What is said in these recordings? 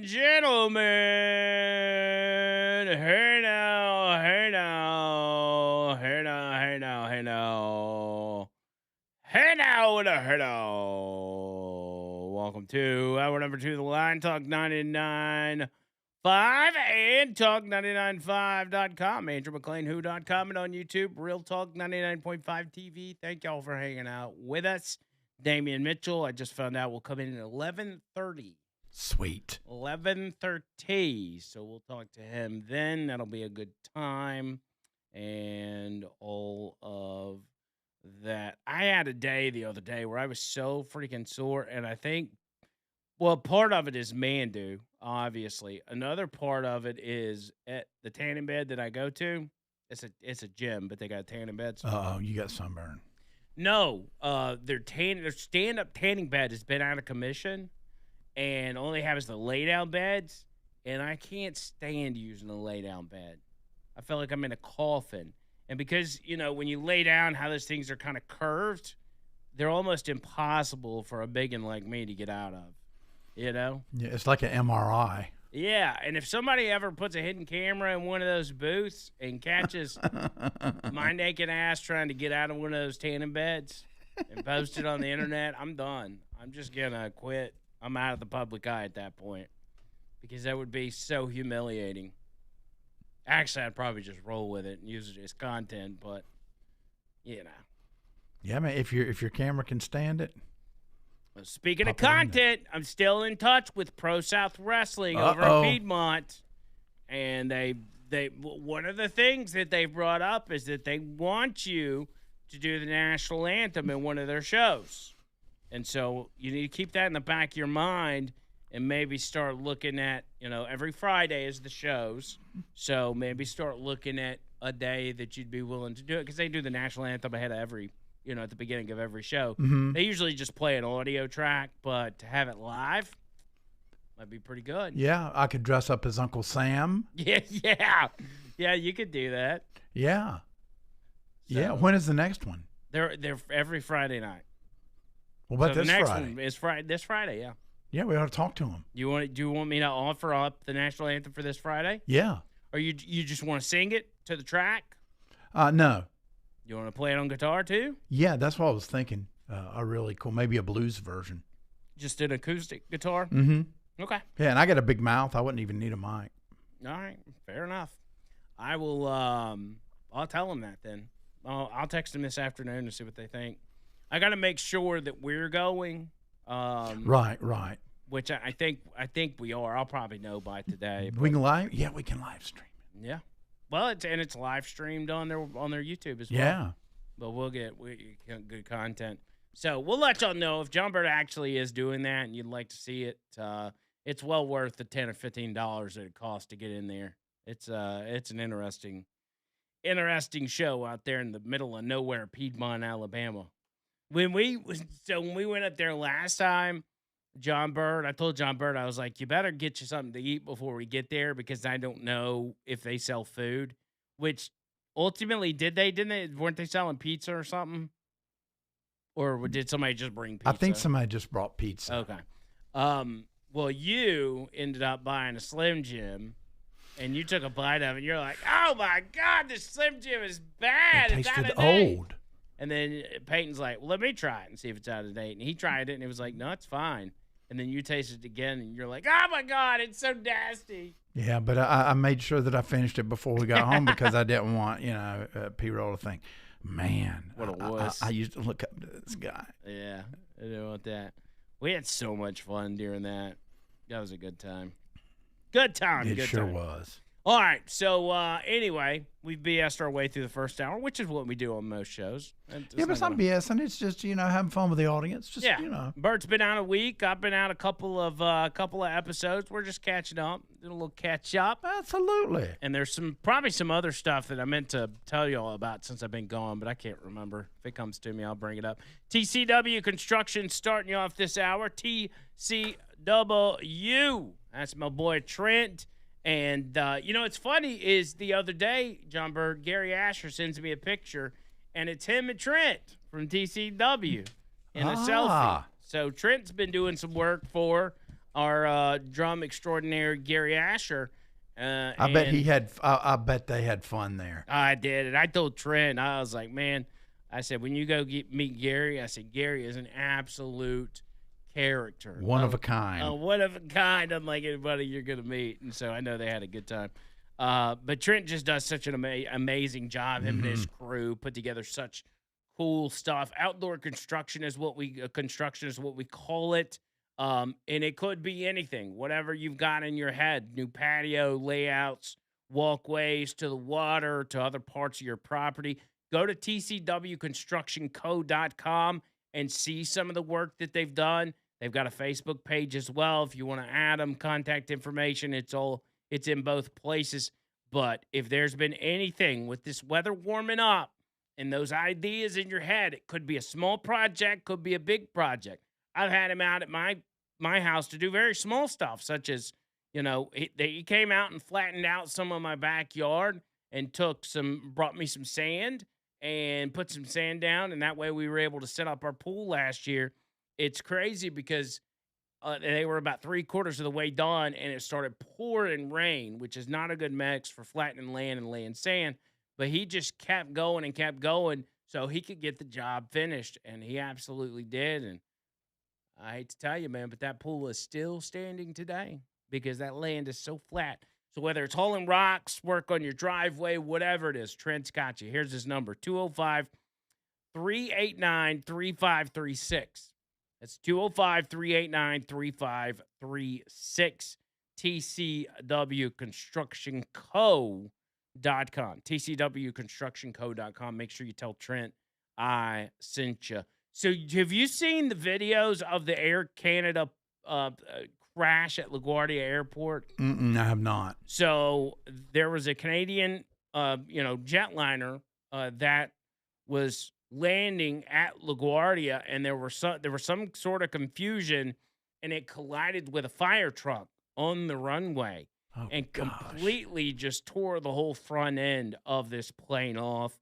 gentlemen, hey now, hey now, hey now, hey now, hey now, hey now, hey now. Welcome to hour number 2 of the Line Talk 99.5 and Talk995.com, AndrewMcLean, and on YouTube, Real Talk 99.5 TV. Thank y'all for hanging out with us. Damian Mitchell, I just found out, will come in at 11:30. Sweet. 11:30. So we'll talk to him then. That'll be a good time. And all of that. I had a day the other day where I was so freaking sore. And I think, well, part of it is Mandu, obviously. Another part of it is at the tanning bed that I go to. It's a gym, but they got tanning beds. Oh, you got sunburn. No, their stand-up tanning bed has been out of commission. And all they have is the lay-down beds, and I can't stand using a lay-down bed. I feel like I'm in a coffin. And because, you know, when you lay down, how those things are kind of curved, they're almost impossible for a biggin like me to get out of, you know? Yeah, it's like an MRI. Yeah, and if somebody ever puts a hidden camera in one of those booths and catches my naked ass trying to get out of one of those tanning beds and post it on the internet, I'm done. I'm just going to quit. I'm out of the public eye at that point because that would be so humiliating. Actually, I'd probably just roll with it and use it as content, but, you know. Yeah, man, if your camera can stand it. Well, speaking of content, I'm still in touch with Pro South Wrestling over in Piedmont, and they one of the things that they brought up is that they want you to do the national anthem in one of their shows. And so you need to keep that in the back of your mind and maybe start looking at, you know, every Friday is the shows. So maybe start looking at a day that you'd be willing to do it because they do the national anthem ahead of every, you know, at the beginning of every show. Mm-hmm. They usually just play an audio track, but to have it live might be pretty good. Yeah, I could dress up as Uncle Sam. Yeah, you could do that. Yeah. So, yeah, when is the next one? They're every Friday night. What about so this the next Friday? one is this Friday, yeah. Yeah, we ought to talk to him. Do you want me to offer up the national anthem for this Friday? Yeah. Or you just want to sing it to the track? No. You want to play it on guitar too? Yeah, that's what I was thinking. A really cool, maybe a blues version. Just an acoustic guitar? Mm-hmm. Okay. Yeah, and I got a big mouth. I wouldn't even need a mic. All right, fair enough. I will. I'll tell them that then. I'll text them this afternoon to see what they think. I got to make sure that we're going. Right. Which I think we are. I'll probably know by today. We can live. Yeah, we can live stream it. Yeah. Well, it's live streamed on their YouTube as well. Yeah. But we'll get good content. So we'll let y'all know if John Bird actually is doing that and you'd like to see it. It's well worth the $10 or $15 that it costs to get in there. It's an interesting show out there in the middle of nowhere, Piedmont, Alabama. When we went up there last time, I told John Bird, I was like, you better get you something to eat before we get there because I don't know if they sell food. Which ultimately, didn't they? Weren't they selling pizza or something? Or did somebody just bring pizza? I think somebody just brought pizza. Okay. Well, you ended up buying a Slim Jim, and you took a bite of it. And you're like, oh my God, this Slim Jim is bad. It it's out tasted of date. old. And then Peyton's like, well, let me try it and see if it's out of date. And he tried it, and it was like, no, it's fine. And then you tasted it again, and you're like, oh my God, it's so nasty. Yeah, but I made sure that I finished it before we got home because I didn't want, P-Roll to think, man, what a wuss. I used to look up to this guy. Yeah, I didn't want that. We had so much fun during that. That was a good time. Good time. It good sure time. was. All right. So, anyway, we've BS'd our way through the first hour, which is what we do on most shows. Yeah, but it's not BSing. It's just, having fun with the audience. Just, Bert's been out a week. I've been out a couple of episodes. We're just catching up. Did a little catch up. Absolutely. And there's probably some other stuff that I meant to tell you all about since I've been gone, but I can't remember. If it comes to me, I'll bring it up. TCW Construction starting you off this hour. TCW. That's my boy Trent. And, it's funny is the other day, John Bird, Gary Asher sends me a picture, and it's him and Trent from TCW in a selfie. So Trent's been doing some work for our drum extraordinaire Gary Asher. I bet And he had. I bet they had fun there. I did it. I told Trent, I was like, man, I said, when you go meet Gary, I said, Gary is an absolute character. One of a kind. One of a kind, unlike anybody you're going to meet. And so I know they had a good time. But Trent just does such an amazing job. Him and his crew put together such cool stuff. Outdoor construction is what we call it. And it could be anything, whatever you've got in your head, new patio layouts, walkways to the water, to other parts of your property. Go to tcwconstructionco.com and see some of the work that they've done. They've got a Facebook page as well. If you want to add them, contact information, it's in both places. But if there's been anything with this weather warming up and those ideas in your head, it could be a small project, could be a big project. I've had him out at my house to do very small stuff, such as, he came out and flattened out some of my backyard and brought me some sand and put some sand down. And that way we were able to set up our pool last year. It's crazy because they were about 3/4 of the way done and it started pouring rain, which is not a good mix for flattening land and laying sand. But he just kept going and kept going so he could get the job finished. And he absolutely did. And I hate to tell you, man, but that pool is still standing today because that land is so flat. So whether it's hauling rocks, work on your driveway, whatever it is, Trent's got you. Here's his number, 205-389-3536. That's 205-389-3536. TCWConstructionCo.com. TCWConstructionCo.com. Make sure you tell Trent I sent you. So have you seen the videos of the Air Canada crash at LaGuardia Airport? I have not. So there was a Canadian, jetliner that was landing at LaGuardia, and there was some sort of confusion, and it collided with a fire truck on the runway and completely just tore the whole front end of this plane off.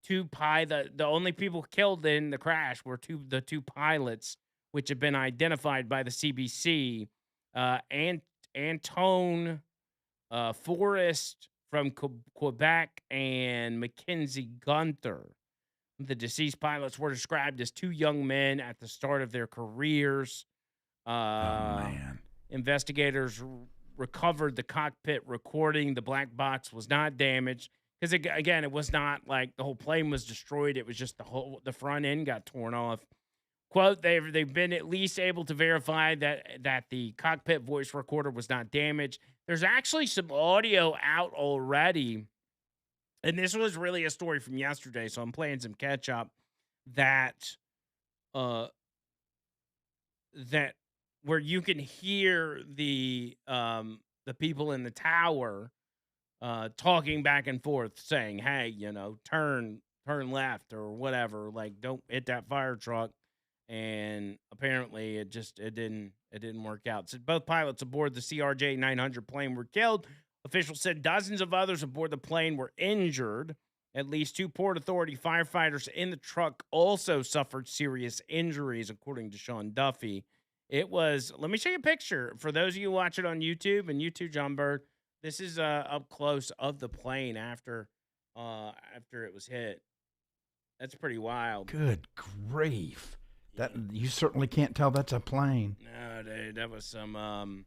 The only people killed in the crash were the two pilots, which have been identified by the CBC, Antone Forrest from Quebec and Mackenzie Gunther. The deceased pilots were described as two young men at the start of their careers. Man. Investigators recovered the cockpit recording. The black box was not damaged. Because, again, it was not like the whole plane was destroyed. It was just the front end got torn off. Quote, they've been at least able to verify that the cockpit voice recorder was not damaged. There's actually some audio out already. And this was really a story from yesterday, so I'm playing some catch up that where you can hear the people in the tower talking back and forth saying, hey, turn left or whatever, like don't hit that fire truck. And apparently it didn't work out. So both pilots aboard the CRJ 900 plane were killed. Officials said dozens of others aboard the plane were injured. At least two Port Authority firefighters in the truck also suffered serious injuries, according to Sean Duffy. Let me show you a picture. For those of you who watch it on YouTube, and you too, John Bird, this is up close of the plane after it was hit. That's pretty wild. Good grief. That you certainly can't tell that's a plane. No, dude, that was some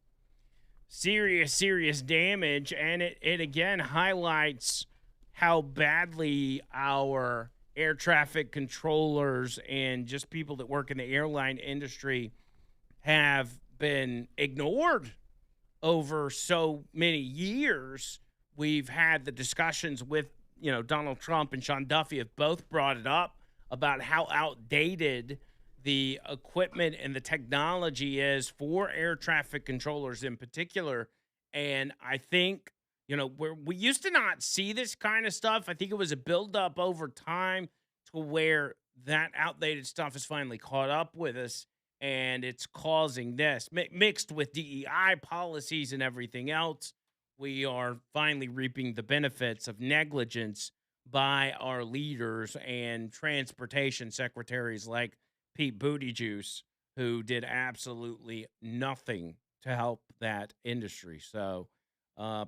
serious damage, and it again highlights how badly our air traffic controllers and just people that work in the airline industry have been ignored over so many years. We've had the discussions with, Donald Trump and Sean Duffy have both brought it up about how outdated the equipment and the technology is for air traffic controllers in particular. And I think, we used to not see this kind of stuff. I think it was a buildup over time to where that outdated stuff is finally caught up with us. And it's causing this, mixed with DEI policies and everything else. We are finally reaping the benefits of negligence by our leaders and transportation secretaries like Pete Buttigieg, who did absolutely nothing to help that industry. So,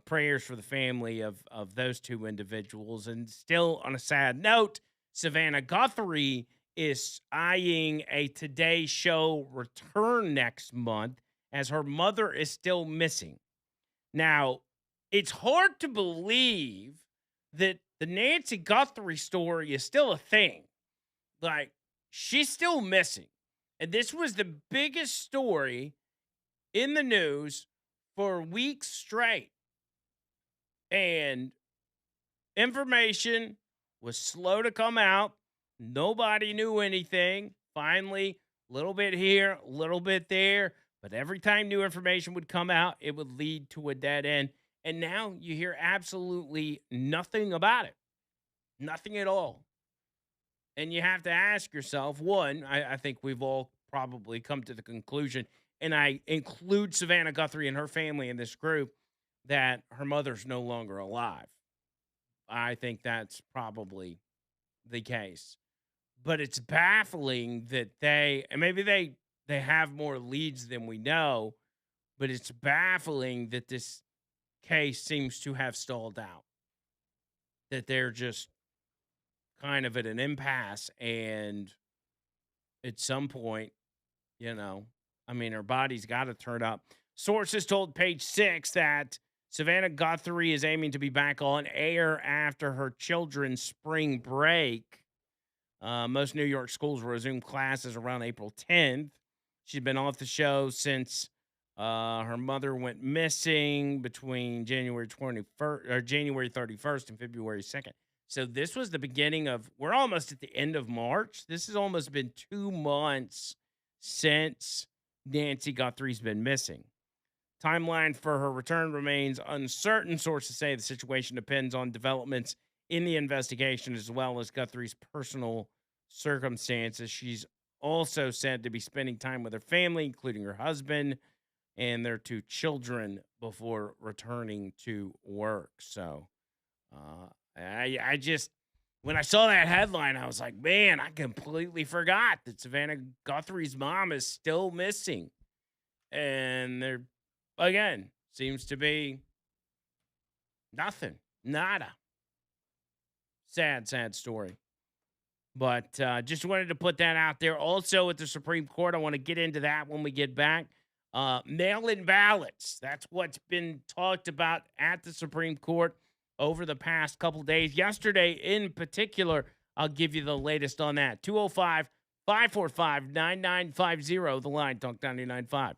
prayers for the family of those two individuals. And still on a sad note, Savannah Guthrie is eyeing a Today Show return next month as her mother is still missing. Now, it's hard to believe that the Nancy Guthrie story is still a thing. Like, she's still missing. And this was the biggest story in the news for weeks straight. And information was slow to come out. Nobody knew anything. Finally, a little bit here, a little bit there. But every time new information would come out, it would lead to a dead end. And now you hear absolutely nothing about it. Nothing at all. And you have to ask yourself, one, I think we've all probably come to the conclusion, and I include Savannah Guthrie and her family in this group, that her mother's no longer alive. I think that's probably the case. But it's baffling that and maybe they have more leads than we know, but it's baffling that this case seems to have stalled out. That they're just kind of at an impasse, and at some point, I mean, her body's got to turn up. Sources told Page Six that Savannah Guthrie is aiming to be back on air after her children's spring break. Most New York schools resume classes around April 10th. She's been off the show since her mother went missing between January 21st or January 31st and February 2nd. So this was the beginning of, we're almost at the end of March. This has almost been 2 months since Nancy Guthrie's been missing. Timeline for her return remains uncertain. Sources say the situation depends on developments in the investigation as well as Guthrie's personal circumstances. She's also said to be spending time with her family, including her husband and their 2 children, before returning to work. So, I just, when I saw that headline, I was like, man, I completely forgot that Savannah Guthrie's mom is still missing. And there, again, seems to be nothing, nada. Sad, sad story. But just wanted to put that out there. Also, at the Supreme Court, I want to get into that when we get back. Mail-in ballots. That's what's been talked about at the Supreme Court over the past couple days. Yesterday, in particular, I'll give you the latest on that. 205-545-9950, the line, Talk 99.5.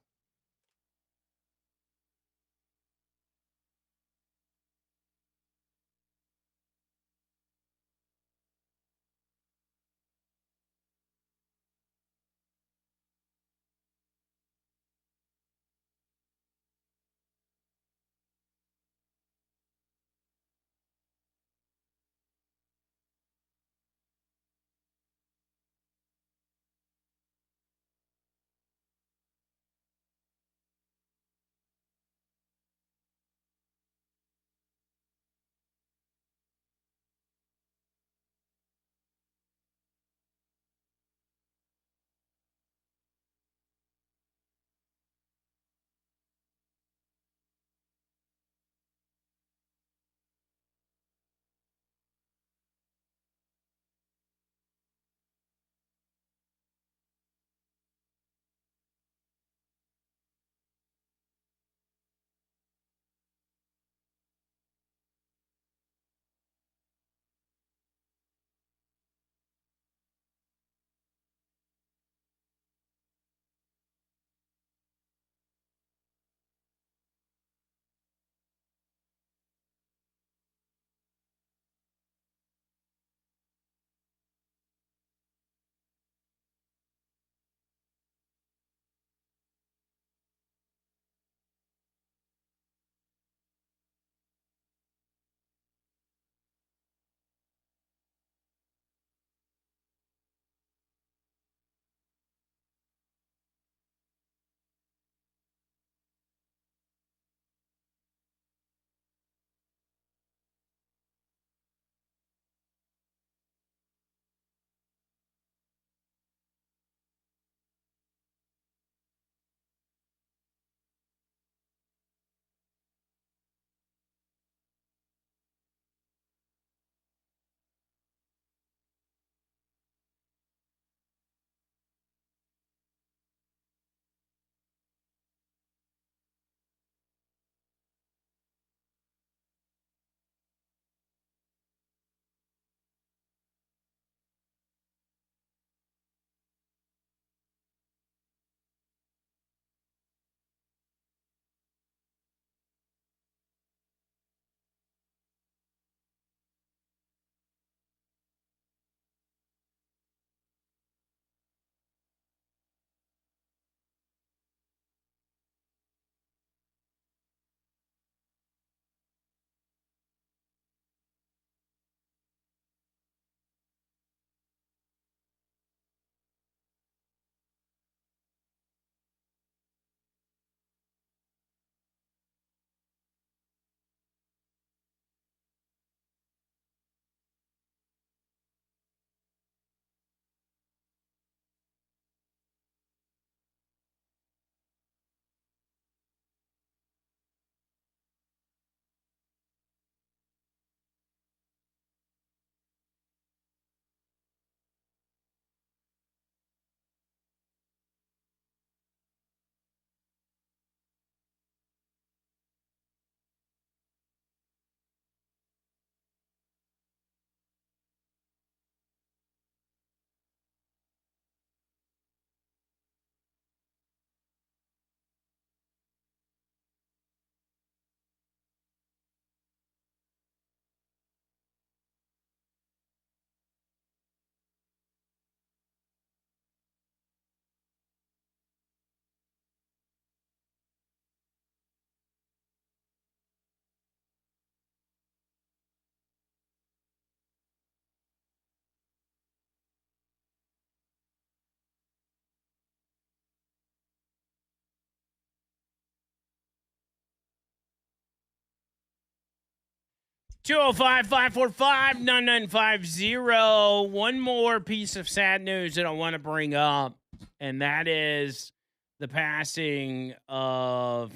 205-545-9950. One more piece of sad news that I want to bring up, and that is the passing of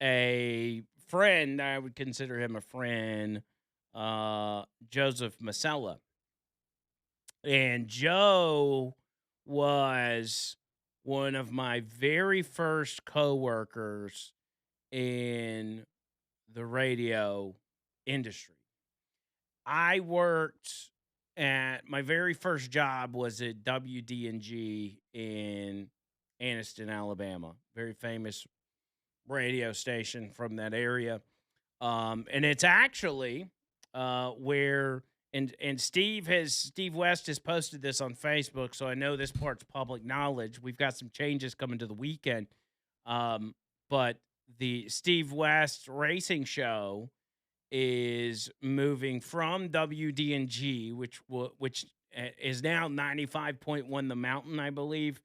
a friend. I would consider him a friend, Joseph Masella. And Joe was one of my very first coworkers in the radio industry. I worked at my very first job was at WD&G in Anniston, Alabama. Very famous radio station from that area. And it's actually where and Steve West has posted this on Facebook, so I know this part's public knowledge. We've got some changes coming to the weekend. But the Steve West racing show is moving from WD&G, which is now 95.1 The Mountain, I believe.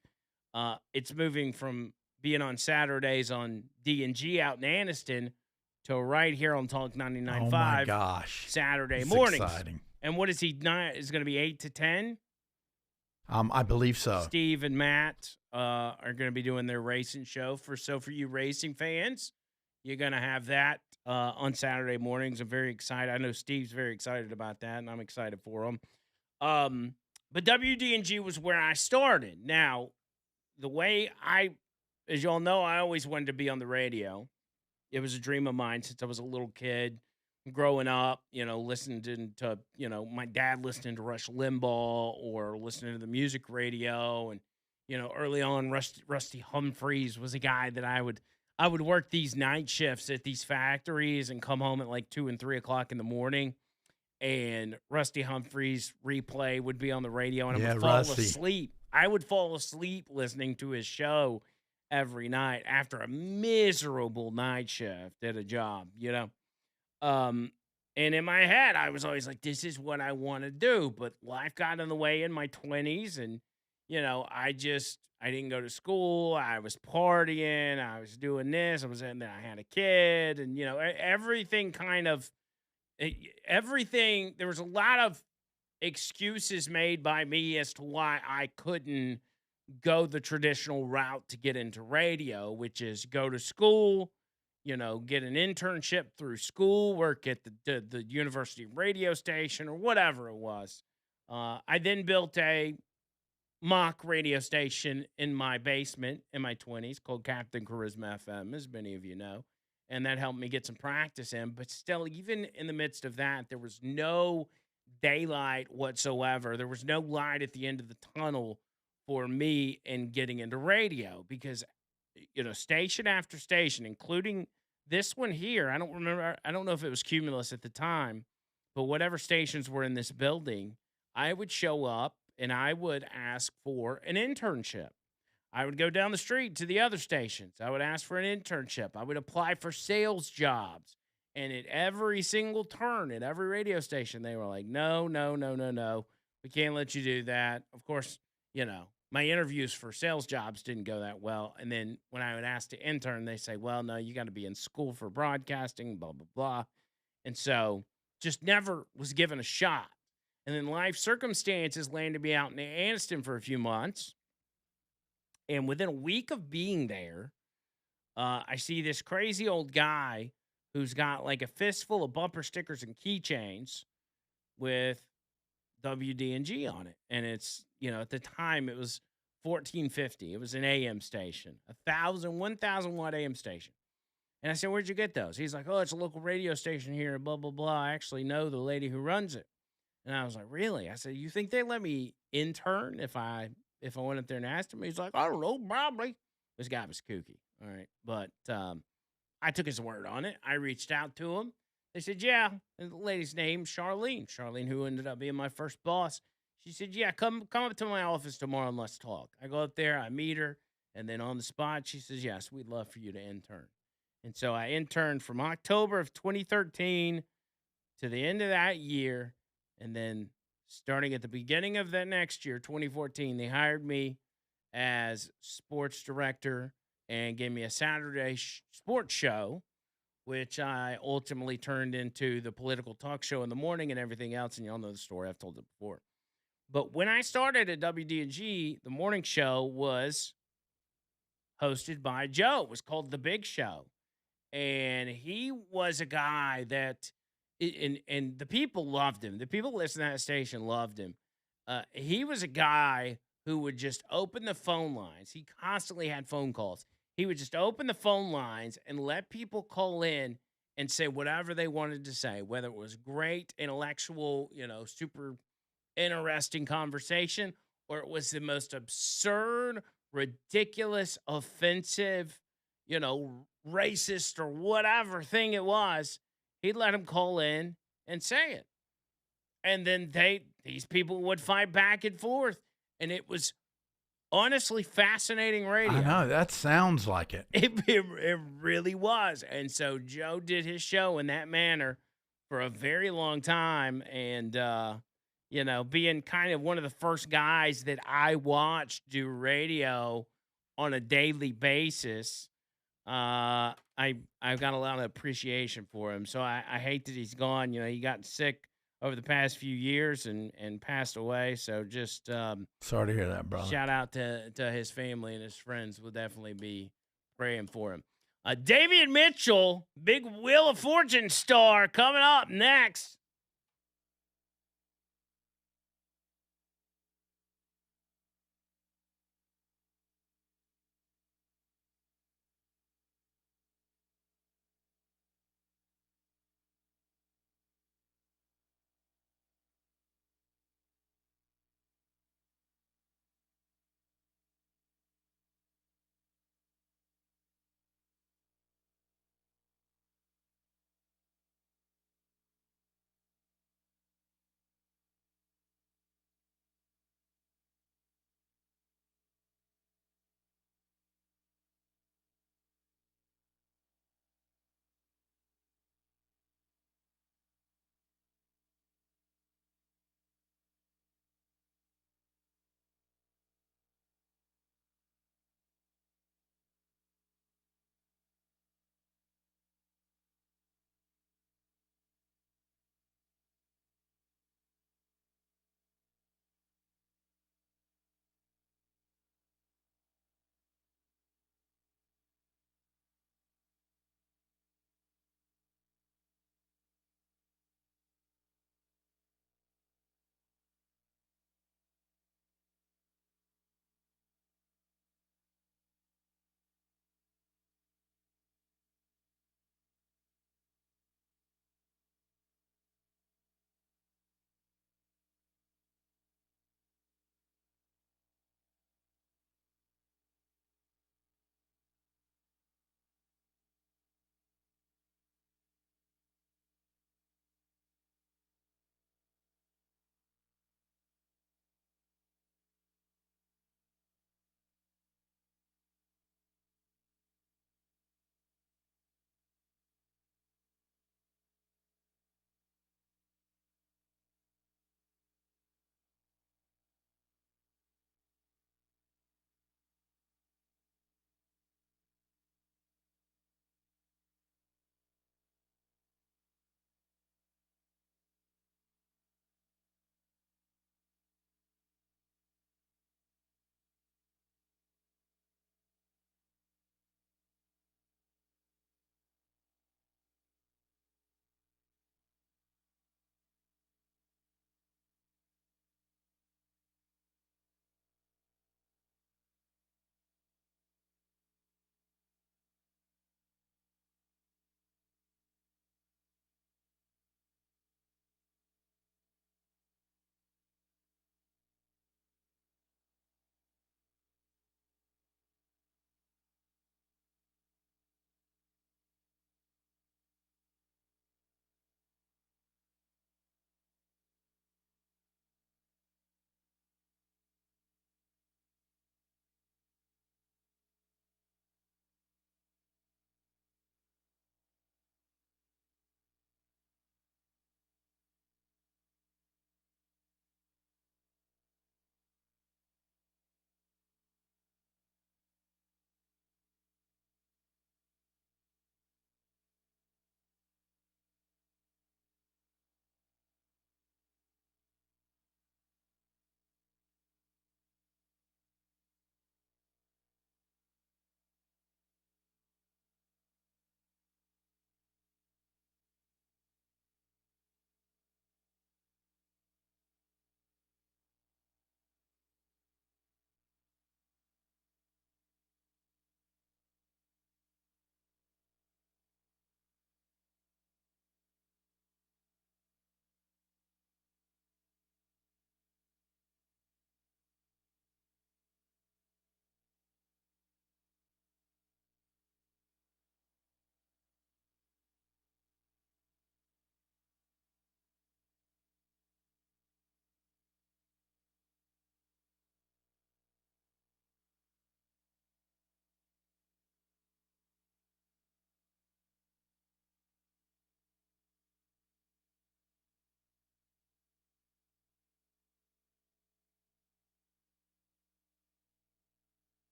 It's moving from being on Saturdays on D&G out in Anniston to right here on Talk 99.5. Oh my gosh! Saturday mornings. Exciting. And what is he not? Is going to be 8 to 10? I believe so. Steve and Matt are going to be doing their racing show. For you racing fans, you're going to have that on Saturday mornings. I'm very excited. I know Steve's very excited about that, and I'm excited for him. But WD&G was where I started. Now, the way as y'all know, I always wanted to be on the radio. It was a dream of mine since I was a little kid. Growing up, listening to, my dad listening to Rush Limbaugh or listening to the music radio. And, early on, Rusty Humphreys was a guy that I would work these night shifts at these factories and come home at like 2 and 3 o'clock in the morning. And Rusty Humphreys replay would be on the radio and I would fall asleep. I would fall asleep listening to his show every night after a miserable night shift at a job, And in my head, I was always like, this is what I want to do. But life got in the way in my 20s. And, I didn't go to school. I was partying. I was doing this. And then I had a kid. And, everything there was a lot of excuses made by me as to why I couldn't go the traditional route to get into radio, which is go to school, get an internship through school, work at the university radio station or whatever it was. I then built a mock radio station in my basement in my 20s called Captain Charisma FM, as many of you know. And that helped me get some practice in. But still, even in the midst of that, there was no daylight whatsoever. There was no light at the end of the tunnel for me in getting into radio because station after station, including this one here. I don't know if it was Cumulus at the time, but whatever stations were in this building, I would show up and I would ask for an internship. I would go down the street to the other stations. I would ask for an internship. I would apply for sales jobs. And at every single turn, at every radio station, they were like, no. We can't let you do that. Of course, my interviews for sales jobs didn't go that well. And then when I would ask to intern, they say, well, no, you got to be in school for broadcasting, blah, blah, blah. And so just never was given a shot. And then life circumstances landed me out in Anniston for a few months. And within a week of being there, I see this crazy old guy who's got like a fistful of bumper stickers and keychains with WD&G on it. And it's, at the time it was 1450. It was an AM station, 1,000 watt AM station. And I said, where'd you get those? He's like, oh, it's a local radio station here, blah, blah, blah. I actually know the lady who runs it. And I was like, really? I said, you think they let me intern if I went up there and asked him? He's like, I don't know, probably. This guy was kooky. All right. But I took his word on it. I reached out to him. They said, yeah. And the lady's name, Charlene. Charlene, who ended up being my first boss. She said, yeah, come up to my office tomorrow and let's talk. I go up there, I meet her, and then on the spot, she says, yes, we'd love for you to intern. And so I interned from October of 2013 to the end of that year. And then starting at the beginning of that next year, 2014, they hired me as sports director and gave me a Saturday sports show which I ultimately turned into the political talk show in the morning and everything else. And y'all know the story. I've told it before. But when I started at WDG, the morning show was hosted by Joe. It was called The Big Show. And he was a guy that, and the people loved him. The people listening to that station loved him. He was a guy who would just open the phone lines. He constantly had phone calls. He would just open the phone lines and let people call in and say whatever they wanted to say, whether it was great, intellectual, super interesting conversation, or it was the most absurd, ridiculous, offensive, racist or whatever thing it was. He'd let them call in and say it. And then these people would fight back and forth. And it was honestly fascinating radio. I know, that sounds like it. It really was. And so Joe did his show in that manner for a very long time. And, being kind of one of the first guys that I watched do radio on a daily basis, I've got a lot of appreciation for him. So I hate that he's gone. He got sick over the past few years and passed away. So just sorry to hear that, brother. Shout out to his family and his friends. We'll definitely be praying for him. Davian Mitchell, big Wheel of Fortune star, coming up next.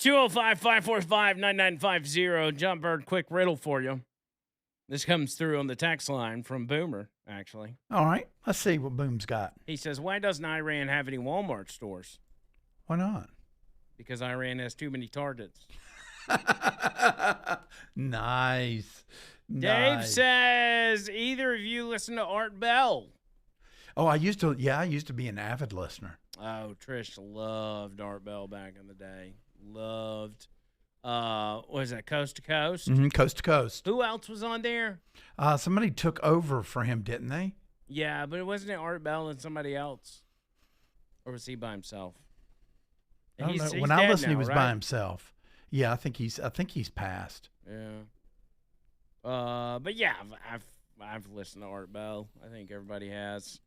205-545-9950. Jump Bird, quick riddle for you. This comes through on the text line from Boomer, actually. All right. Let's see what Boom's got. He says, why doesn't Iran have any Walmart stores? Why not? Because Iran has too many targets. Nice. Dave says, either of you listen to Art Bell? Oh, I used to be an avid listener. Oh, Trish loved Art Bell back in the day. Loved, what is that, Coast to Coast? Mm-hmm, Coast to Coast. Who else was on there? Somebody took over for him, didn't they? Yeah, but it wasn't Art Bell and somebody else. Or was he by himself? I don't know. He's When I dead listened, now, he was right? by himself. Yeah, I think he's passed. Yeah. But yeah, I've listened to Art Bell. I think everybody has.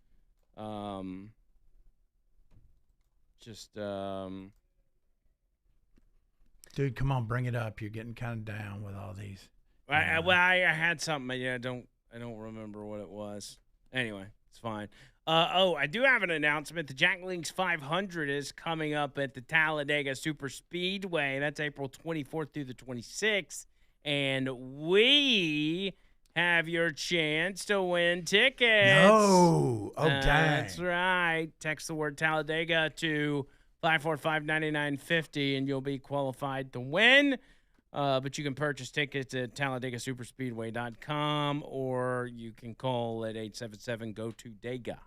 Dude, come on, bring it up. You're getting kind of down with all these. I had something. Yeah, I don't remember what it was. Anyway, it's fine. I do have an announcement. The Jack Links 500 is coming up at the Talladega Super Speedway. That's April 24th through the 26th. And we have your chance to win tickets. No. Oh, dang. That's right. Text the word Talladega to 545-9950, and you'll be qualified to win. But you can purchase tickets at TalladegaSuperspeedway.com, or you can call at 877-GO-TO-DEGA.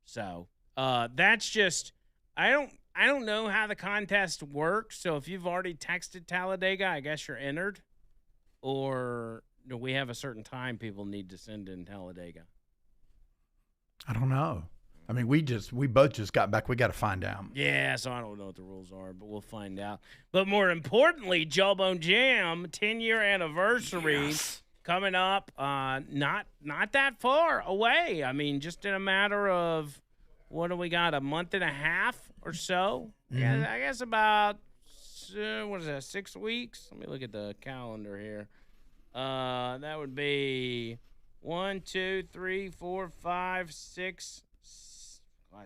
So that's just I don't know how the contest works. So if you've already texted Talladega, I guess you're entered. Or do we have a certain time people need to send in Talladega? I don't know. I mean, we both just got back. We got to find out. Yeah, so I don't know what the rules are, but we'll find out. But more importantly, Jawbone Jam 10-year anniversary coming up. Not that far away. I mean, just in a matter of what do we got? A month and a half or so. Mm-hmm. Yeah, I guess about 6 weeks. Let me look at the calendar here. That would be 1, 2, 3, 4, 5, 6,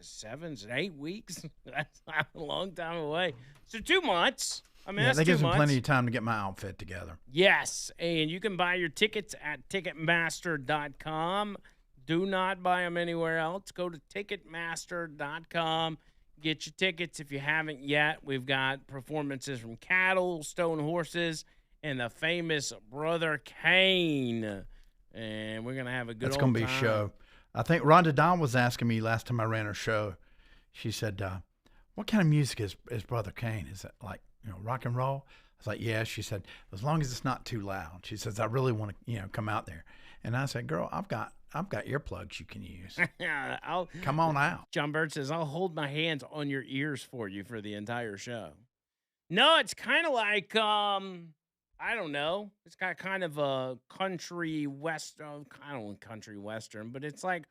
7, 8 weeks. That's not a long time away. So 2 months. I mean, that's that 2 gives me months. plenty of time to get my outfit together. Yes, and you can buy your tickets at Ticketmaster.com. Do not buy them anywhere else. Go to Ticketmaster.com. Get your tickets if you haven't yet. We've got performances from Cattle, Stone Horses, and the famous Brother Kane. And we're going to have a good That's old going to be time. a show. I think Rhonda Dawn was asking me last time I ran her show. She said, what kind of music is Brother Kane? Is it like, rock and roll? I was like, yeah. She said, as long as it's not too loud. She says, I really want to, come out there. And I said, girl, I've got earplugs you can use. Come on out. John Bird says, I'll hold my hands on your ears for you for the entire show. No, it's kind of like, I don't know. It's got kind of a country western, I don't know, country western, but it's like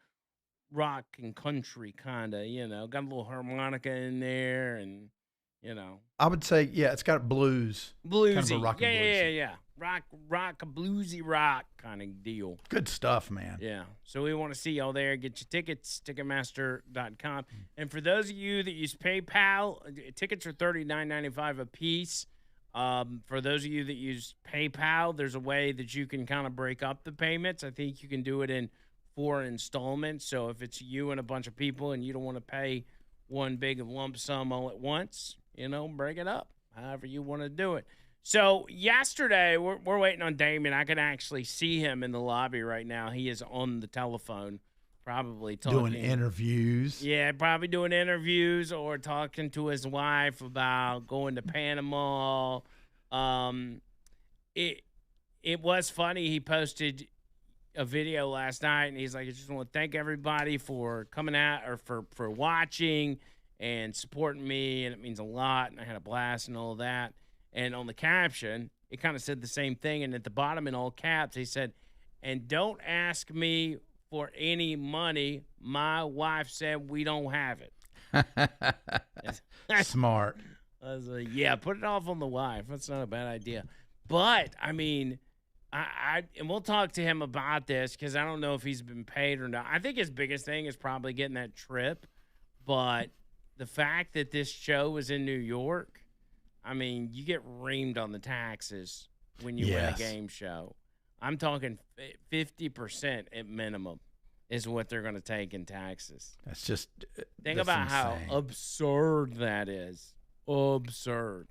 rock and country kind of, got a little harmonica in there and, I would say, yeah, it's got blues. Bluesy. Kind of a rock and bluesy. Yeah. Rock, a bluesy rock kind of deal. Good stuff, man. Yeah. So we want to see y'all there. Get your tickets, Ticketmaster.com. And for those of you that use PayPal, tickets are $39.95 a piece. For those of you that use PayPal, there's a way that you can kind of break up the payments. I think you can do it in 4 installments. So if it's you and a bunch of people and you don't want to pay one big lump sum all at once, break it up however you want to do it. So yesterday, we're waiting on Damien. I can actually see him in the lobby right now. He is on the telephone, probably talking. Doing interviews. Yeah, probably doing interviews or talking to his wife about going to Panama. It was funny. He posted a video last night, and he's like, I just want to thank everybody for coming out or for watching and supporting me, and it means a lot, and I had a blast and all of that. And on the caption, it kind of said the same thing, and at the bottom in all caps, he said, and don't ask me for any money. My wife said we don't have it. Smart. I was like, yeah, put it off on the wife. That's not a bad idea. But, I mean, and we'll talk to him about this because I don't know if he's been paid or not. I think his biggest thing is probably getting that trip. But the fact that this show was in New York, I mean, you get reamed on the taxes when you win a game show. I'm talking 50% at minimum is what they're going to take in taxes. That's just think about how absurd that is. Absurd.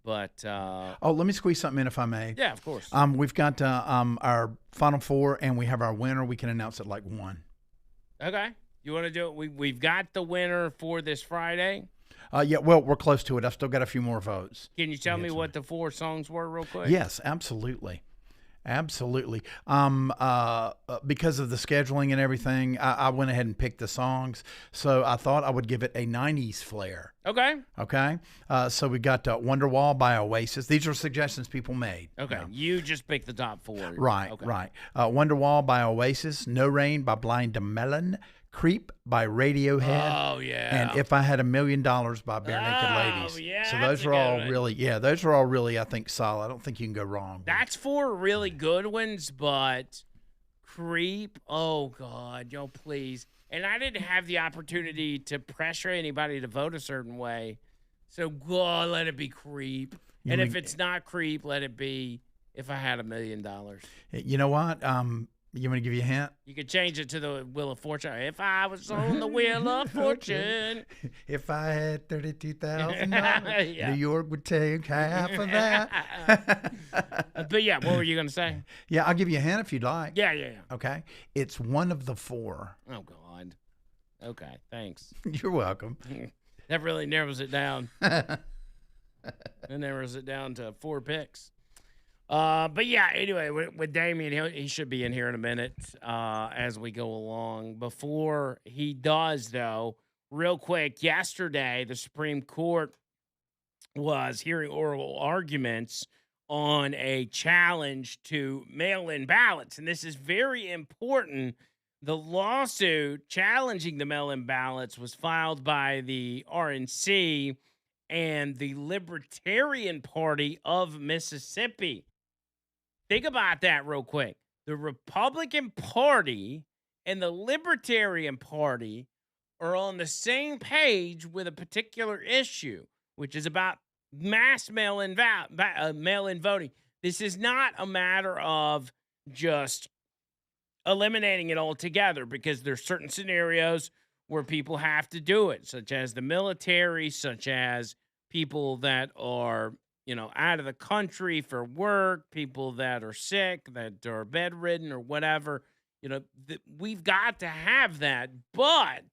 But let me squeeze something in if I may. Yeah, of course. We've got our Final Four, and we have our winner. We can announce it like 1. Okay. You want to do it? We've got the winner for this Friday. Yeah, well, we're close to it. I've still got a few more votes. Can you tell me what the 4 songs were real quick? Yes, absolutely. Absolutely. Because of the scheduling and everything, I went ahead and picked the songs. So I thought I would give it a 90s flair. Okay. Okay. So we got Wonderwall by Oasis. These are suggestions people made. Okay. You just picked the top 4. Right, okay. Right. Wonderwall by Oasis. No Rain by Blind Melon. Creep by Radiohead. Oh, yeah. And If I Had $1 Million by Bare Naked Ladies. Yeah, so those are all those are all really, I think, solid. I don't think you can go wrong. That's 4 really good ones, but Creep, oh, God, yo, please. And I didn't have the opportunity to pressure anybody to vote a certain way. So, God, let it be Creep. If it's not Creep, let it be If I Had $1 Million. You know what? You want to give you a hint? You could change it to the Wheel of Fortune. If I was on the Wheel of Fortune. If I had $32,000, New York would take half of that. But yeah, what were you going to say? Yeah, I'll give you a hint if you'd like. Yeah. Okay. It's one of the 4. Oh, God. Okay, thanks. You're welcome. That really narrows it down. That narrows it down to 4 picks. But yeah, anyway, with Damien, he should be in here in a minute as we go along. Before he does, though, real quick, yesterday the Supreme Court was hearing oral arguments on a challenge to mail-in ballots. And this is very important. The lawsuit challenging the mail-in ballots was filed by the RNC and the Libertarian Party of Mississippi. Think about that real quick. The Republican Party and the Libertarian Party are on the same page with a particular issue, which is about mass mail-in voting. This is not a matter of just eliminating it altogether, because there's certain scenarios where people have to do it, such as the military, such as people that are out of the country for work, people that are sick, that are bedridden or whatever. We've got to have that, but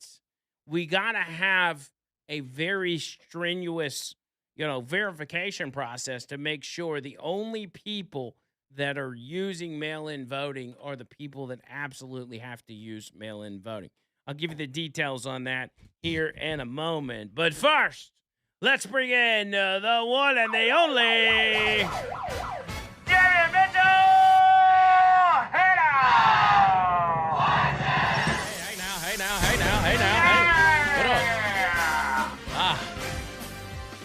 we got to have a very strenuous, verification process to make sure the only people that are using mail-in voting are the people that absolutely have to use mail-in voting. I'll give you the details on that here in a moment. But first, let's bring in the one and the only Jerry Mitchell! Hey now. What up?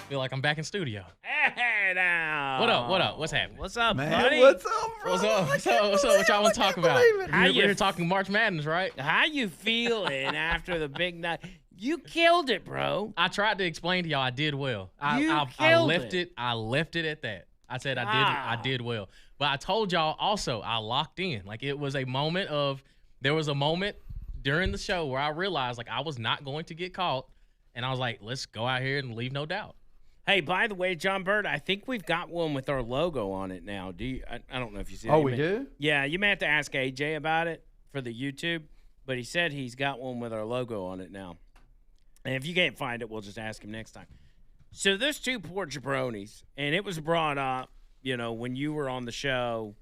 Feel like I'm back in studio. Hey now. What up? What's happening? What's up, Man, buddy? what's up, bro? What's up? What y'all want to talk about? We're here talking March Madness, right? How you feeling after the big night? You killed it, bro. I tried to explain to y'all I did well. I left it at that. I said I did well. But I told y'all also I locked in. Like, it was a moment there was a moment during the show where I realized like I was not going to get caught, and I was like, let's go out here and leave no doubt. Hey, by the way, John Bird, I think we've got one with our logo on it now. Do you? I don't know if you see it. Oh, we do? Yeah, you may have to ask AJ about it for the YouTube, but he said he's got one with our logo on it now. And if you can't find it, we'll just ask him next time. So there's 2 poor jabronis, and it was brought up, when you were on the show,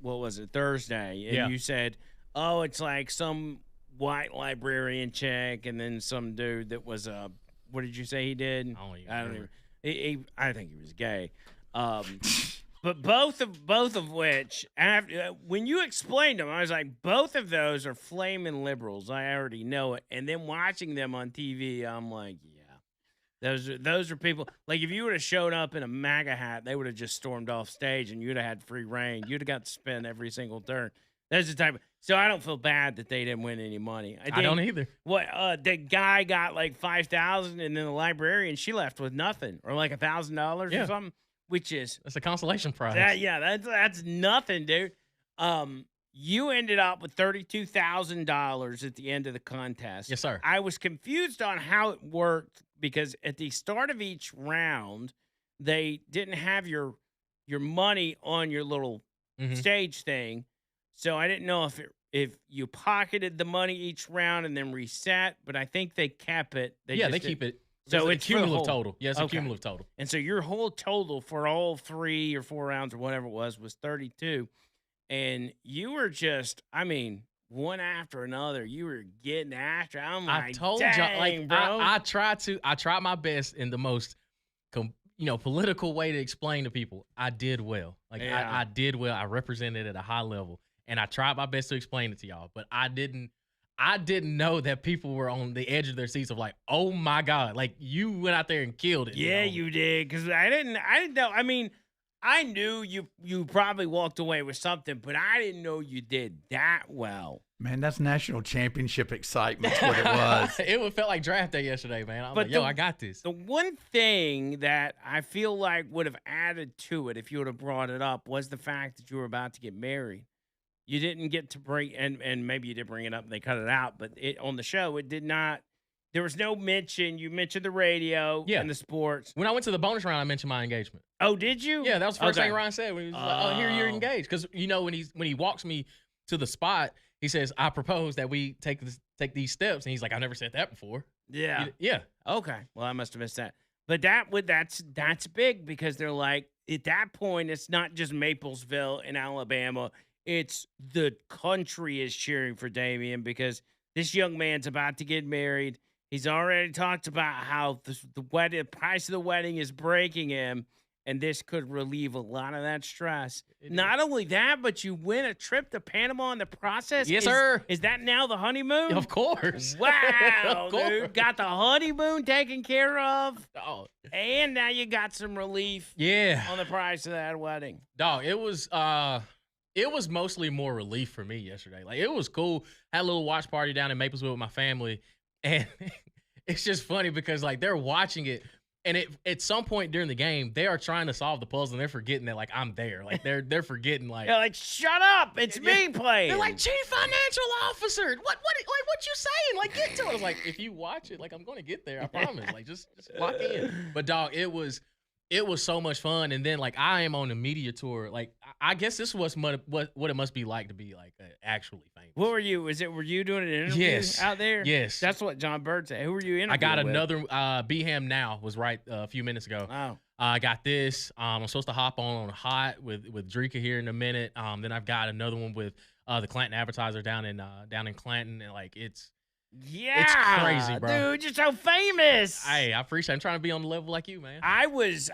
what was it, Thursday, and you said, oh, it's like some white librarian chick and then some dude that was what did you say he did? I don't even. I think he was gay. But both of which, when you explained them, I was like, both of those are flaming liberals. I already know it. And then watching them on TV, I'm like, yeah, those are people. Like, if you would have showed up in a MAGA hat, they would have just stormed off stage, and you'd have had free reign. You'd have got to spin every single turn. That's the type of. So I don't feel bad that they didn't win any money. I don't either. What the guy got like 5,000, and then the librarian, she left with nothing, or like $1,000 Yeah. or something, which is That's a consolation prize. that's nothing, dude. You ended up with $32,000 at the end of the contest. Yes, sir. I was confused on how it worked because at the start of each round, they didn't have your money on your little Mhm. stage thing. So I didn't know if you pocketed the money each round and then reset, but I think they kept it. They just keep it. So a it's for the cumulative whole- total. Yes, Okay. a cumulative total. And so your whole total for all 3 or 4 rounds or whatever it was 32. And you were just, I mean, one after another, you were getting after. I'm like, I told dang, y'all, like, bro. I tried my best in the most, political way to explain to people. I did well. Like, Yeah. I did well. I represented at a high level, and I tried my best to explain it to y'all. But I didn't know that people were on the edge of their seats of like, oh my God, like you went out there and killed it. Yeah, you did. Because I didn't know. I mean, I knew you probably walked away with something, but I didn't know you did that well. Man, that's national championship excitement. What it was. It felt like draft day yesterday, man. I was But like, yo, the- I got this. The one thing that I feel like would have added to it if you would have brought it up was the fact that you were about to get married. You didn't get to bring, and maybe you did bring it up and they cut it out, but on the show, it did not. There was no mention. You mentioned the radio Yeah. and the sports. When I went to the bonus round, I mentioned my engagement. Oh, did you? Yeah, that was the first Okay. thing Ryan said when he was like, "Oh, here you're Oh. engaged." Because when he walks me to the spot, he says, "I propose that we take these steps," and he's like, "I've never said that before." Yeah. Yeah. Okay. Well, I must have missed that. But that's big because they're like, at that point, it's not just Maplesville in Alabama. It's the country is cheering for Damian because this young man's about to get married. He's already talked about how the price of the wedding is breaking him, and this could relieve a lot of that stress. Not only that, but you win a trip to Panama in the process. Yes, sir. Is that now the honeymoon? Of course. Wow, Of course. dude. Got the honeymoon taken care of, Dog. and now you got some relief Yeah. on the price of that wedding. Dog, it was mostly more relief for me yesterday. Like, it was cool. Had a little watch party down in Maplesville with my family, and it's just funny because like they're watching it, and at some point during the game, they are trying to solve the puzzle, and they're forgetting that like I'm there. Like they're forgetting like They're like, shut up, it's me playing. they're like, chief financial officer. What you saying? Like, get to it. I was like, if you watch it, like I'm gonna get there. I promise. Like just lock in. But dog, it was so much fun. And then like I am on a media tour. Like I guess this was what it must be like to be like actually famous. What were you? Were you doing an interview Yes. out there? Yes. That's what John Bird said. Who were you interviewing I got with? another Beham Now was right a few minutes ago. Oh. I got this. I'm supposed to hop on Hot with Drika here in a minute. Then I've got another one with the Clanton Advertiser down in Clanton, and like it's crazy, bro. Dude, you're so famous. hey, I appreciate it. I'm trying to be on the level like you, man. I was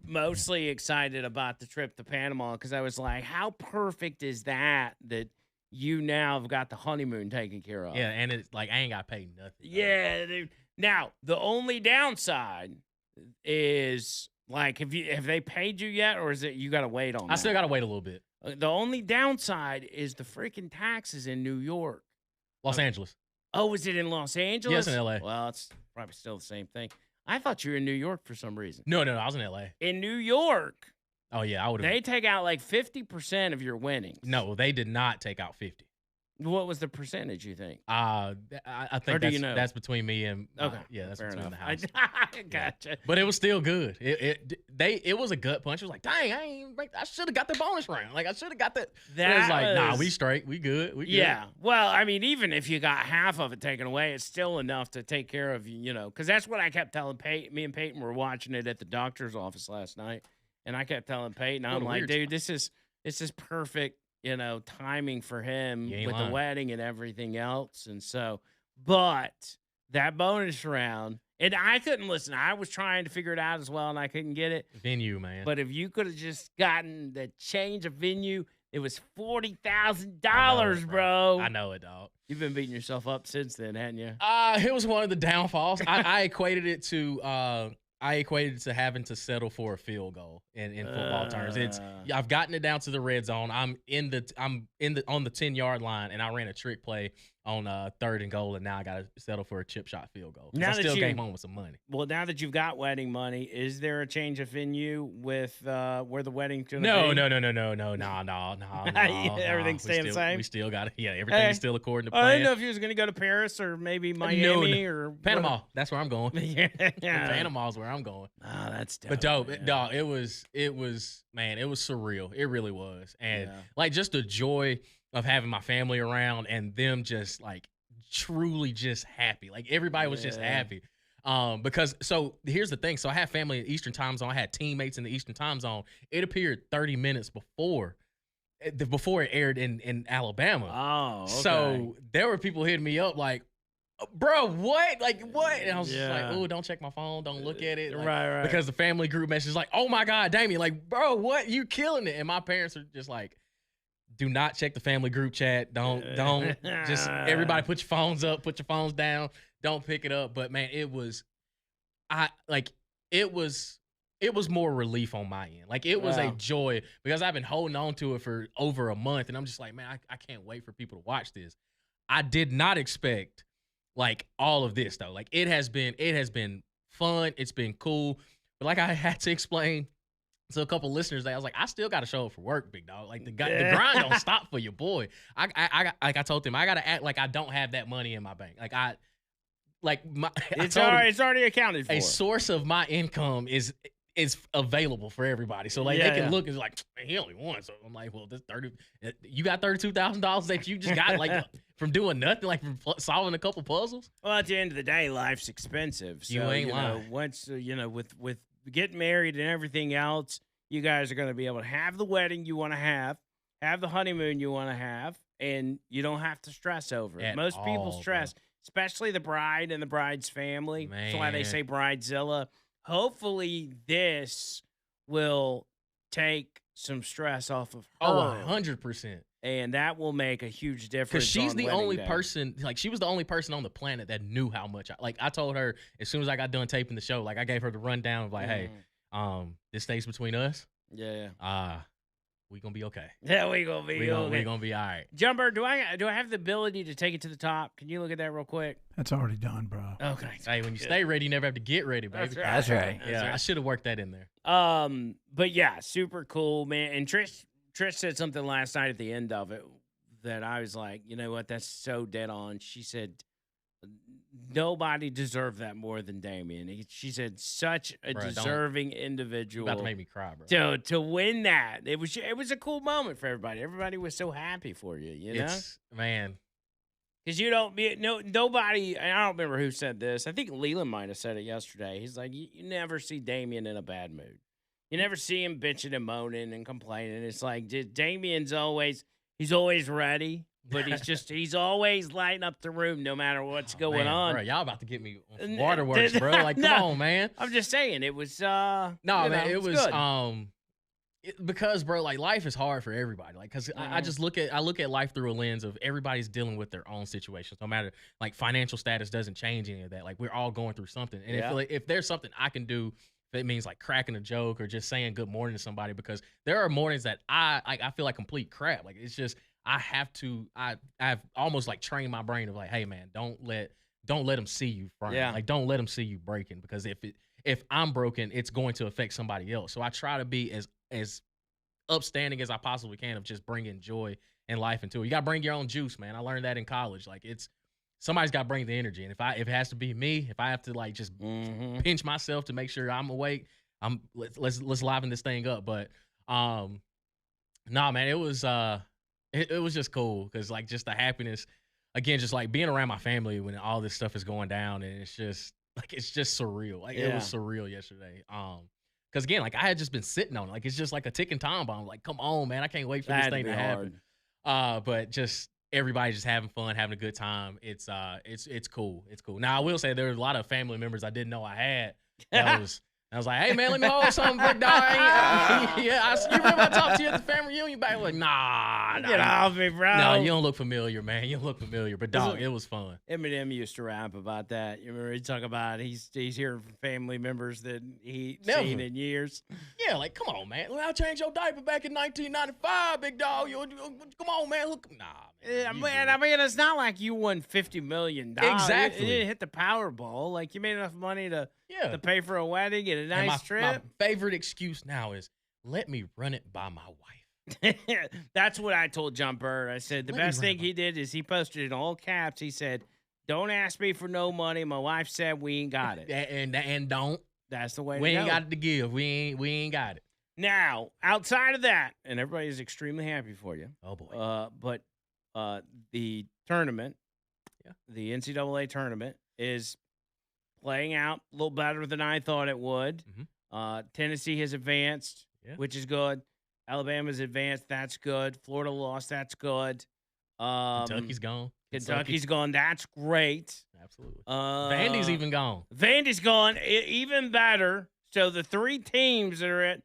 mostly excited about the trip to Panama because I was like, how perfect is that you now have got the honeymoon taken care of? Yeah, and it's like I ain't got paid nothing. Yeah, dude. Now, the only downside is like, have they paid you yet, or is it you got to wait on I that? still gotta wait a little bit. The only downside is the freaking taxes in New York. Los Angeles. Oh, is it in Los Angeles? Yes, in LA. Well, it's probably still the same thing. I thought you were in New York for some reason. No, I was in LA. In New York, Oh yeah, I would have. they take out like 50% of your winnings. No, they did not take out 50. What was the percentage, you think? I Or think do that's you know? that's between me and Okay. yeah, that's Fair between enough. the house. I gotcha. But it was still good. It was a gut punch. It was like, dang, I should have got the bonus round. Like I should have got that. But it was like, nah, we straight, we good, we good. Yeah. Well, I mean, even if you got half of it taken away, it's still enough to take care of you, because that's what I kept telling Peyton. Me and Peyton were watching it at the doctor's office last night, and I kept telling Peyton, I'm What a like, weird dude, this is perfect, timing for him You ain't with the lying. wedding and everything else. And so, but that bonus round, and I couldn't listen. I was trying to figure it out as well, and I couldn't get it. Venue, man. But if you could have just gotten the change of venue, it was $40,000, I know it, bro. I know it, dog. You've been beating yourself up since then, hadn't you? It was one of the downfalls. I equated it to I equated it to having to settle for a field goal in football terms. I've gotten it down to the red zone. I'm on the 10-yard line, and I ran a trick play on 3rd and goal, and now I got to settle for a chip shot field goal. Now I that still you- came home with some money. Well, now that you've got wedding money, is there a change of venue with where the wedding's going to No. be? We Everything's staying the still- same? We still got it. Yeah, everything's Hey. still according to I plan. didn't know if you was going to go to Paris or maybe Miami or Panama. That's where I'm going. yeah. Panama's where I'm going. Oh, that's dope. But dope, man. dog. It was man, it was surreal. It really was, and Yeah. like just the joy of having my family around and them just like truly just happy. Like everybody was just Yeah. happy. Because so here's the thing. So I had family in the Eastern time zone. I had teammates in the Eastern time zone. It appeared 30 minutes before it aired in Alabama. Oh, okay. So there were people hitting me up like, bro, what? Like, what? And I was just Yeah. like, oh, don't check my phone. Don't look at it. Like, right. Because the family group message is like, oh my God, Damien, like, bro, what? You killing it. And my parents are just like, do not check the family group chat. Don't just everybody put your phones up, put your phones down. Don't pick it up. But man, it was more relief on my end. Like it was a Wow. joy because I've been holding on to it for over a month. And I'm just like, man, I can't wait for people to watch this. I did not expect like all of this though. Like it has been fun. It's been cool. But like I had to explain to a couple listeners that I was like, I still got to show up for work, big dog. Like the grind don't stop for your boy. I told them I got to act like I don't have that money in my bank. It's already accounted for. A source of my income is available for everybody. So like they can look and like, man, he only won. So I'm like, well, this you got $32,000 that you just got like from doing nothing, like from solving a couple puzzles. Well, at the end of the day, life's expensive. So, You ain't know, lying. once with getting married and everything else, you guys are going to be able to have the wedding you want to have the honeymoon you want to have, and you don't have to stress over it. At Most people all, stress, especially the bride and the bride's family. That's why they Man. say Bridezilla. Hopefully, this will take some stress off of her. Oh, 100%. And that will make a huge difference. Because she's on the wedding only day. person, like she was the only person on the planet that knew how much. I told her as soon as I got done taping the show, like I gave her the rundown of like, hey, this stays between us. Yeah. We gonna be okay. Yeah, we gonna be okay. We gonna be all right. Jumper, do I have the ability to take it to the top? Can you look at that real quick? That's already done, bro. Okay. Hey, when you stay ready, you never have to get ready, baby. That's right. Yeah, I should have worked that in there. But yeah, super cool, man. And Trish said something last night at the end of it that I was like, you know what? That's so dead on. She said, nobody deserved that more than Damien. She said, such a Bruh, deserving You individual. about to make me cry, bro. To win that, it was a cool moment for everybody. Everybody was so happy for you, you know? Man. Because you don't be nobody. And I don't remember who said this. I think Leland might have said it yesterday. He's like, you never see Damien in a bad mood. You never see him bitching and moaning and complaining. It's like Damien's always ready, but he's always lighting up the room no matter what's going on. Bro, y'all about to get me on some waterworks, bro. Like, come on, man. I'm just saying it was. No, man, it was good. because, bro, like life is hard for everybody. Like, cause I just look at life through a lens of everybody's dealing with their own situations. No matter like financial status doesn't change any of that. Like we're all going through something. And if there's something I can do, if it means like cracking a joke or just saying good morning to somebody, because there are mornings that I feel like complete crap. Like it's just I've almost like trained my brain of like, hey man, don't let them see you frying. Yeah. Like don't let them see you breaking, because if I'm broken, it's going to affect somebody else. So I try to be as upstanding as I possibly can of just bringing joy and life into it. You got to bring your own juice, man. I learned that in college. Like somebody's got to bring the energy. And if it has to be me, if I have to like just pinch myself to make sure I'm awake, let's liven this thing up. But nah, man, it was just cool because like just the happiness, again, just like being around my family when all this stuff is going down, and it's just surreal. Like it was surreal yesterday. Because again, like I had just been sitting on it. Like it's just like a ticking time bomb. Like, come on, man, I can't wait for this thing to happen. But just everybody just having fun, having a good time. It's cool. It's cool. Now I will say there was a lot of family members I didn't know I had I was like, hey, man, let me hold something, big dog. You remember I talked to you at the family reunion back? Like, nah. Get off me, bro. No, you don't look familiar, man. You don't look familiar. But, dog, it was fun. Eminem used to rap about that. You remember he'd talk about he's hearing from family members that he's seen in years. Yeah, like, come on, man. I changed your diaper back in 1995, big dog. Come on, man. Look, nah. Man, I mean, it's not like you won $50 million. Exactly. You didn't hit the Powerball. Like, you made enough money to pay for a wedding and a nice trip. My favorite excuse now is, let me run it by my wife. That's what I told John Bird. I said the best thing he did is he posted in all caps. He said, don't ask me for no money. My wife said we ain't got it. And don't. That's the way we to go. ain't got it to give. We ain't got it. Now, outside of that, and everybody's extremely happy for you. Oh, boy. But the tournament, the NCAA tournament, is playing out a little better than I thought it would. Mm-hmm. Tennessee has advanced, which is good. Alabama's advanced. That's good. Florida lost. That's good. Kentucky's gone. Kentucky's gone. That's great. Absolutely. Vandy's even gone. Vandy's gone. Even better. So the three teams that are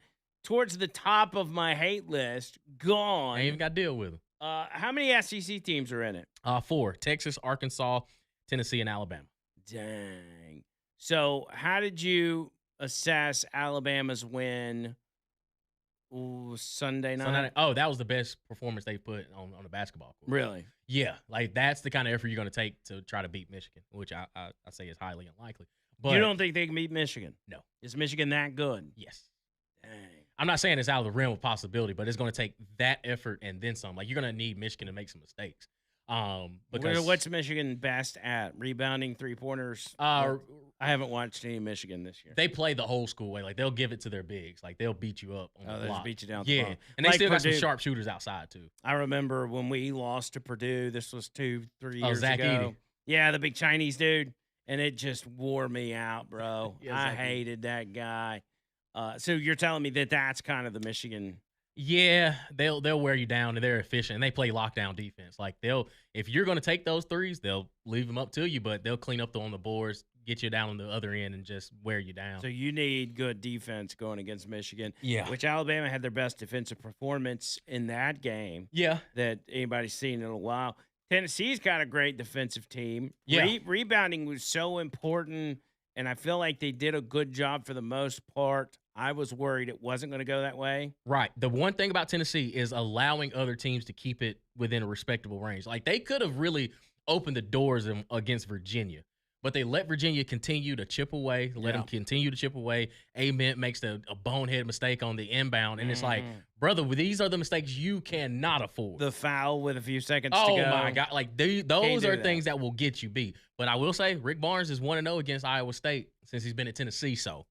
towards the top of my hate list gone. I ain't even got to deal with them. How many SEC teams are in it? 4. Texas, Arkansas, Tennessee, and Alabama. Dang. So how did you assess Alabama's win Sunday night? Oh, that was the best performance they put on the basketball court. Really? Yeah. Like, that's the kind of effort you're going to take to try to beat Michigan, which I say is highly unlikely. But you don't think they can beat Michigan? No. Is Michigan that good? Yes. Dang. I'm not saying it's out of the realm of possibility, but it's going to take that effort and then some. Like, you're going to need Michigan to make some mistakes. Because what's Michigan best at? Rebounding, three-pointers? I haven't watched any Michigan this year. They play the whole school way. Like, they'll give it to their bigs. Like, they'll beat you up on the block. They'll beat you down the block. And they still got some sharp shooters outside, too. I remember when we lost to Purdue. This was 2-3 years Zach ago. Edey. Yeah, the big Chinese dude. And it just wore me out, bro. Yeah, I hated that guy. So you're telling me that that's kind of the Michigan. Yeah, they'll wear you down, and they're efficient, and they play lockdown defense. Like, if you're going to take those threes, they'll leave them up to you, but they'll clean up on the boards, get you down on the other end, and just wear you down. So you need good defense going against Michigan. Yeah. Which Alabama had their best defensive performance in that game. Yeah. That anybody's seen in a while. Tennessee's got a great defensive team. Yeah. Rebounding was so important, and I feel like they did a good job for the most part. I was worried it wasn't going to go that way. Right. The one thing about Tennessee is allowing other teams to keep it within a respectable range. Like, they could have really opened the doors against Virginia, but they let Virginia continue to chip away, let them continue to chip away. Amen makes a bonehead mistake on the inbound, and it's like, brother, these are the mistakes you cannot afford. The foul with a few seconds to go. Oh, my God. Like, those are things that will get you beat. But I will say, Rick Barnes is 1-0 against Iowa State since he's been at Tennessee, so.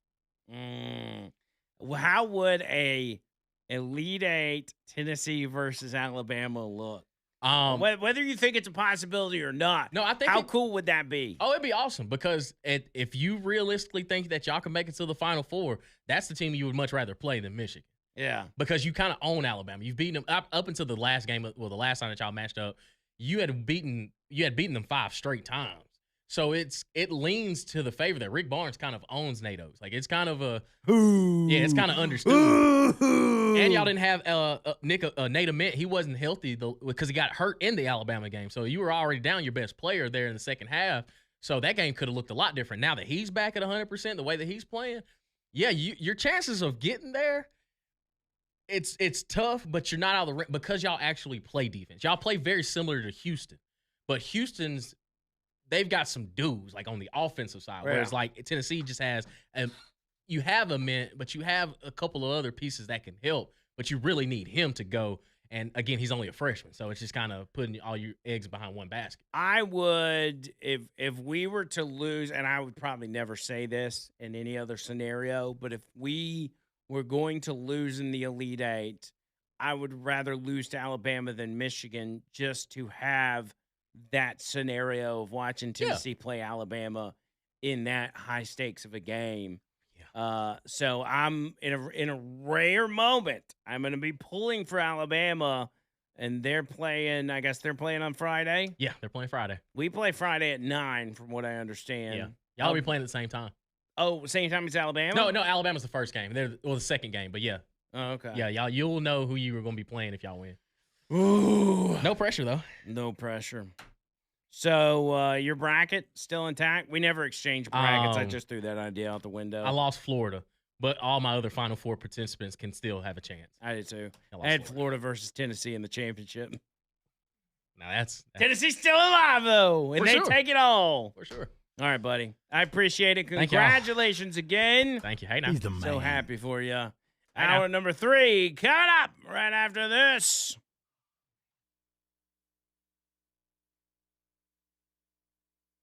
How would a Elite Eight Tennessee versus Alabama look? Whether you think it's a possibility or not. No, I think how cool would that be? Oh, it'd be awesome because if you realistically think that y'all can make it to the Final Four, that's the team you would much rather play than Michigan. Yeah, because you kind of own Alabama. You've beaten them up until the last game. Well, the last time that y'all matched up, you had beaten them 5 straight times. So it leans to the favor that Rick Barnes kind of owns NATO's. Like, it's kind of it's kind of understood. And y'all didn't have Nate Ament. He wasn't healthy because he got hurt in the Alabama game. So you were already down your best player there in the second half. So that game could have looked a lot different. Now that he's back at 100%, the way that he's playing, your chances of getting there, it's tough, but you're not out of the ring because y'all actually play defense. Y'all play very similar to Houston, but they've got some dudes like on the offensive side, whereas like Tennessee just has you have Ament, but you have a couple of other pieces that can help, but you really need him to go. And again, he's only a freshman, so it's just kind of putting all your eggs behind one basket. I would, if we were to lose, and I would probably never say this in any other scenario, but if we were going to lose in the Elite Eight, I would rather lose to Alabama than Michigan just to have that scenario of watching Tennessee play Alabama in that high stakes of a game. So I'm in a rare moment. I'm going to be pulling for Alabama, and they're playing. I guess they're playing on Friday. Yeah, they're playing Friday. We play Friday at 9, from what I understand. Yeah, y'all will be playing at the same time. Oh, same time as Alabama? No, Alabama's the first game. They're the second game, but yeah. Oh, okay. Yeah, you'll know who you are going to be playing if y'all win. Ooh. No pressure, though. No pressure. So your bracket still intact? We never exchanged brackets. I just threw that idea out the window. I lost Florida, but all my other Final Four participants can still have a chance. I did too. I had Florida versus Tennessee in the championship. Now that's Tennessee's still alive though, and they take it all. For sure. All right, buddy. I appreciate it. Congratulations again. Thank you. Hey, now. He's the man. So happy for you. Hour number 3 coming up right after this.